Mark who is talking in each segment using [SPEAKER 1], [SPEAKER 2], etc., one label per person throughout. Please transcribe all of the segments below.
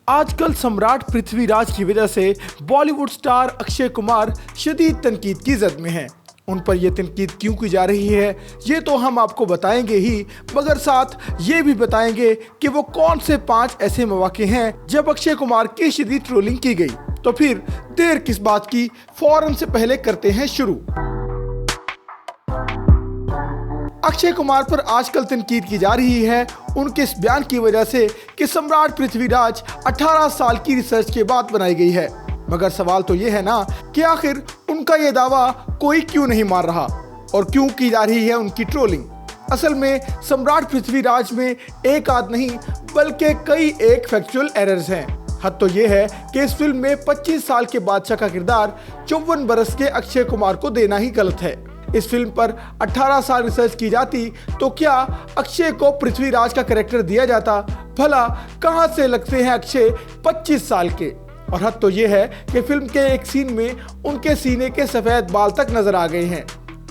[SPEAKER 1] आजकल सम्राट पृथ्वीराज की वजह से बॉलीवुड स्टार अक्षय कुमार शदीद तनकीद की जद में हैं। उन पर यह तनकीद क्यों की जा रही है ये तो हम आपको बताएंगे ही, मगर साथ ये भी बताएंगे कि वो कौन से 5 ऐसे मौके हैं जब अक्षय कुमार की शदीद ट्रोलिंग की गई। तो फिर देर किस बात की, फौरन से पहले करते हैं शुरू। अक्षय कुमार पर आजकल तनकीद की जा रही है उनके इस बयान की वजह से कि सम्राट पृथ्वीराज 18 साल की रिसर्च के बाद बनाई गई है। मगर सवाल तो ये है ना कि आखिर उनका ये दावा कोई क्यों नहीं मान रहा और क्यों की जा रही है उनकी ट्रोलिंग। असल में सम्राट पृथ्वीराज में एक आध नहीं बल्कि कई एक फैक्चुअल एरर्स हैं। हद तो ये है कि इस फिल्म में 25 साल के बादशाह का किरदार 54 बरस के अक्षय कुमार को देना ही गलत है। इस फिल्म पर 18 साल रिसर्च की जाती तो क्या अक्षय को पृथ्वीराज का कैरेक्टर दिया जाता? भला कहां से लगते हैं अक्षय 25 साल के। और हद तो ये है कि फिल्म के एक सीन में उनके सीने के सफेद बाल तक नजर आ गए हैं।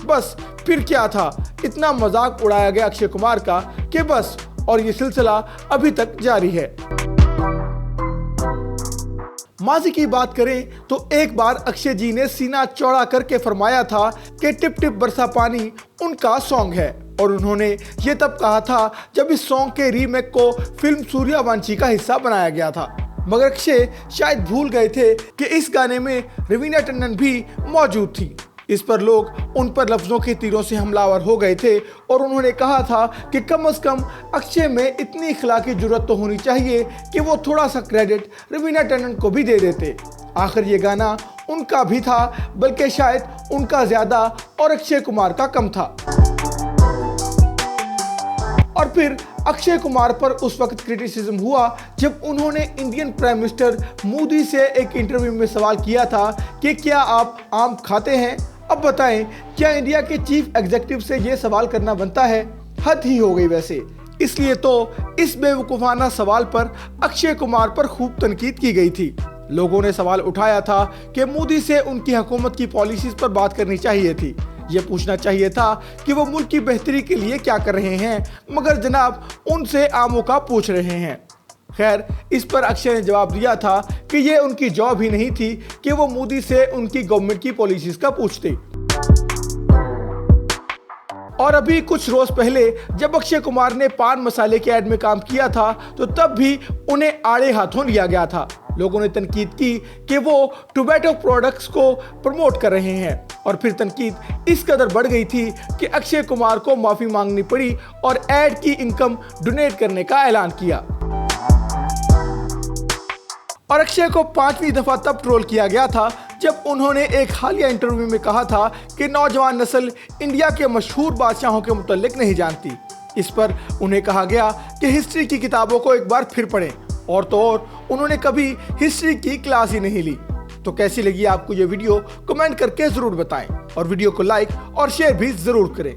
[SPEAKER 1] बस फिर क्या था, इतना मजाक उड़ाया गया अक्षय कुमार का कि बस, और ये सिलसिला अभी तक जारी है। माजी की बात करें तो एक बार अक्षय जी ने सीना चौड़ा करके फरमाया था कि टिप टिप बरसा पानी उनका सॉन्ग है, और उन्होंने ये तब कहा था जब इस सॉन्ग के रीमेक को फिल्म सूर्यवंशी का हिस्सा बनाया गया था। मगर अक्षय शायद भूल गए थे कि इस गाने में रवीना टंडन भी मौजूद थी। इस पर लोग उन पर लफ्जों के तीरों से हमलावर हो गए थे और उन्होंने कहा था कि कम से कम अक्षय में इतनी इखलाकी जुर्रत तो होनी चाहिए कि वो थोड़ा सा क्रेडिट रवीना टंडन को भी दे देते। आखिर ये गाना उनका भी था, बल्कि शायद उनका ज्यादा और अक्षय कुमार का कम था। और फिर अक्षय कुमार पर उस वक्त क्रिटिसिज्म हुआ जब उन्होंने इंडियन प्राइम मिनिस्टर मोदी से एक इंटरव्यू में सवाल किया था कि क्या आप आम खाते हैं? अब बताएं, क्या इंडिया के चीफ एग्जीक्यूटिव से यह सवाल करना बनता है? हद ही हो गई वैसे। इसलिए तो इस बेवकूफाना सवाल पर अक्षय कुमार पर खूब तनकीद की गई थी। लोगों ने सवाल उठाया था कि मोदी से उनकी हुकूमत की पॉलिसीज पर बात करनी चाहिए थी। ये पूछना चाहिए था कि वो मुल्क की बेहतरी के लिए क्या कर रहे हैं, मगर जनाब उनसे आमों का पूछ रहे हैं। खैर, इस पर अक्षय ने जवाब दिया था कि ये उनकी जॉब ही नहीं थी कि वो मोदी से उनकी गवर्नमेंट की पॉलिसीज का पूछते। और अभी कुछ रोज पहले जब अक्षय कुमार ने पान मसाले के ऐड में काम किया था तो तब भी उन्हें आड़े हाथों लिया गया था। लोगों ने तनकीद की कि वो टोबैको प्रोडक्ट्स को प्रमोट कर रहे हैं, और फिर तनकीद इस कदर बढ़ गई थी कि अक्षय कुमार को माफी मांगनी पड़ी और ऐड की इनकम डोनेट करने का ऐलान किया। और अक्षय को 5वीं दफा तब ट्रोल किया गया था जब उन्होंने एक हालिया इंटरव्यू में कहा था कि नौजवान नस्ल इंडिया के मशहूर बादशाहों के मुतल्लिक नहीं जानती। इस पर उन्हें कहा गया कि हिस्ट्री की किताबों को एक बार फिर पढ़ें, और तो और उन्होंने कभी हिस्ट्री की क्लास ही नहीं ली। तो कैसी लगी आपको ये वीडियो, कमेंट करके जरूर बताएं और वीडियो को लाइक और शेयर भी जरूर करें।